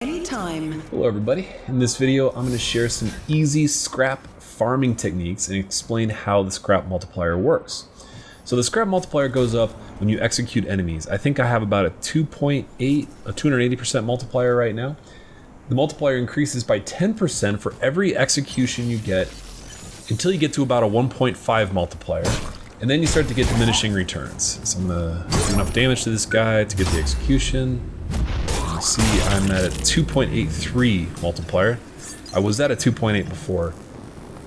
Anytime. Hello everybody. In this video I'm going to share some easy scrap farming techniques and explain how the scrap multiplier works. So the scrap multiplier goes up when you execute enemies. I think I have about a 280% multiplier right now. The multiplier increases by 10% for every execution you get until you get to about a 1.5 multiplier. And then you start to get diminishing returns. So I'm going to do enough damage to this guy to get the execution. You see I'm at a 2.83 multiplier. I was at a 2.8 before.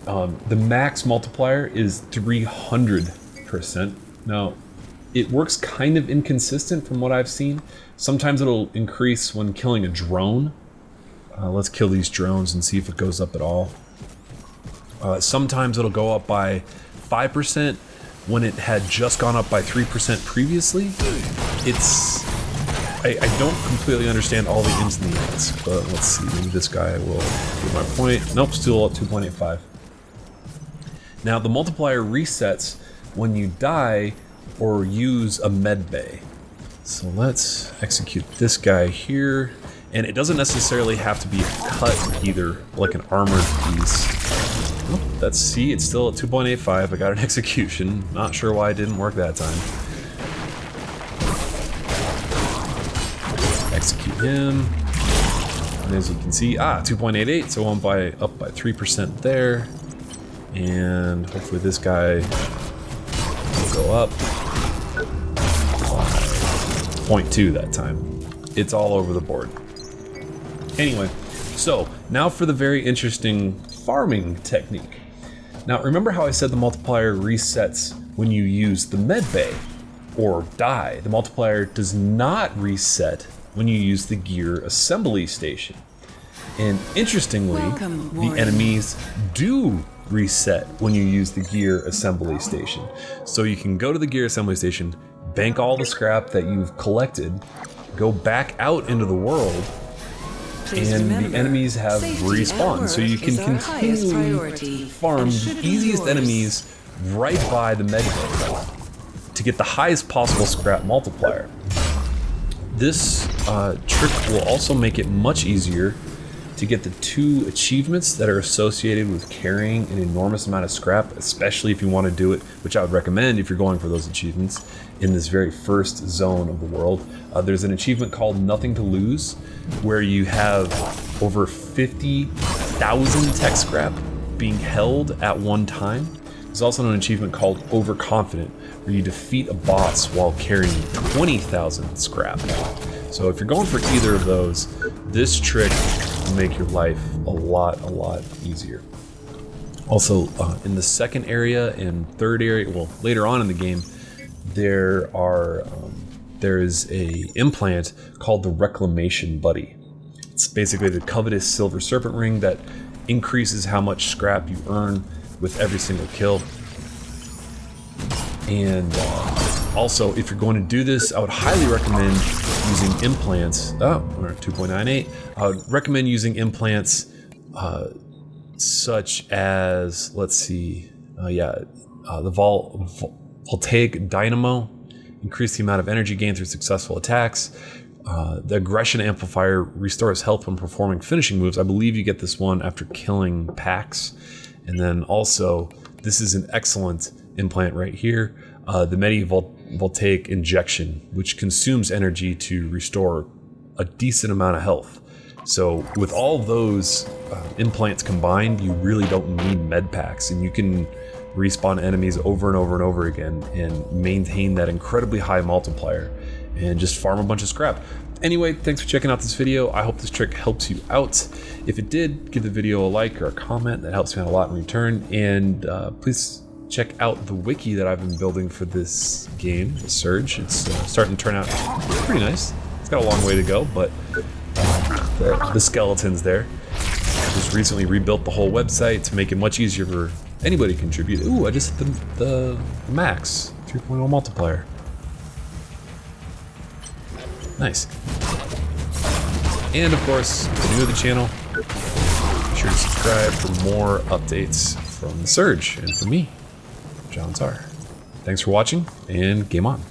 The max multiplier is 300%. Now, it works kind of inconsistent from what I've seen. Sometimes it'll increase when killing a drone. Let's kill these drones and see if it goes up at all. Sometimes it'll go up by 5% when it had just gone up by 3% previously. I don't completely understand all the ins and the outs, but let's see, maybe this guy will get my point. Nope, still at 2.85. Now the multiplier resets when you die or use a med bay. So let's execute this guy here. And it doesn't necessarily have to be a cut either, like an armored piece. Oh, let's see, it's still at 2.85. I got an execution. Not sure why it didn't work that time. Execute him. And as you can see, 2.88, so I'm up by 3% there. And hopefully this guy will go up by 0.2 that time. It's all over the board. Anyway, so now for the very interesting farming technique. Now remember how I said the multiplier resets when you use the med bay or die. The multiplier does not reset when you use the gear assembly station. And interestingly, the enemies do reset when you use the gear assembly station. So you can go to the gear assembly station, bank all the scrap that you've collected, go back out into the world, and the enemies have respawned. So you can continually farm the easiest enemies right by the med bay to get the highest possible scrap multiplier. This trick will also make it much easier to get the 2 achievements that are associated with carrying an enormous amount of scrap, especially if you want to do it, which I would recommend if you're going for those achievements, in this very first zone of the world. There's an achievement called Nothing to Lose, where you have over 50,000 tech scrap being held at one time. There's also an achievement called Overconfident, where you defeat a boss while carrying 20,000 scrap. So if you're going for either of those, this trick will make your life a lot easier. Also, in the second area and third area, well, later on in the game, there is a implant called the Reclamation Buddy. It's basically the covetous silver serpent ring that increases how much scrap you earn with every single kill. And also, if you're going to do this, I would highly recommend using implants. We're at 2.98. I would recommend using implants such as, let's see, the Voltaic Dynamo. Increase the amount of energy gained through successful attacks. The Aggression Amplifier restores health when performing finishing moves. I believe you get this one after killing packs. And then also, this is an excellent implant right here. The Voltaic Injection, which consumes energy to restore a decent amount of health. So with all those implants combined, you really don't need med packs, and you can respawn enemies over and over and over again and maintain that incredibly high multiplier and just farm a bunch of scrap. Anyway, thanks for checking out this video. I hope this trick helps you out. If it did, give the video a like or a comment. That helps me out a lot in return. And please check out the wiki that I've been building for this game, The Surge. It's starting to turn out pretty nice. It's got a long way to go, but the skeleton's there. I just recently rebuilt the whole website to make it much easier for anybody to contribute. Ooh, I just hit the max 3.0 multiplier. Nice. And of course, if you're new to the channel, be sure to subscribe for more updates from The Surge and from me, John Czar. Thanks for watching, and game on.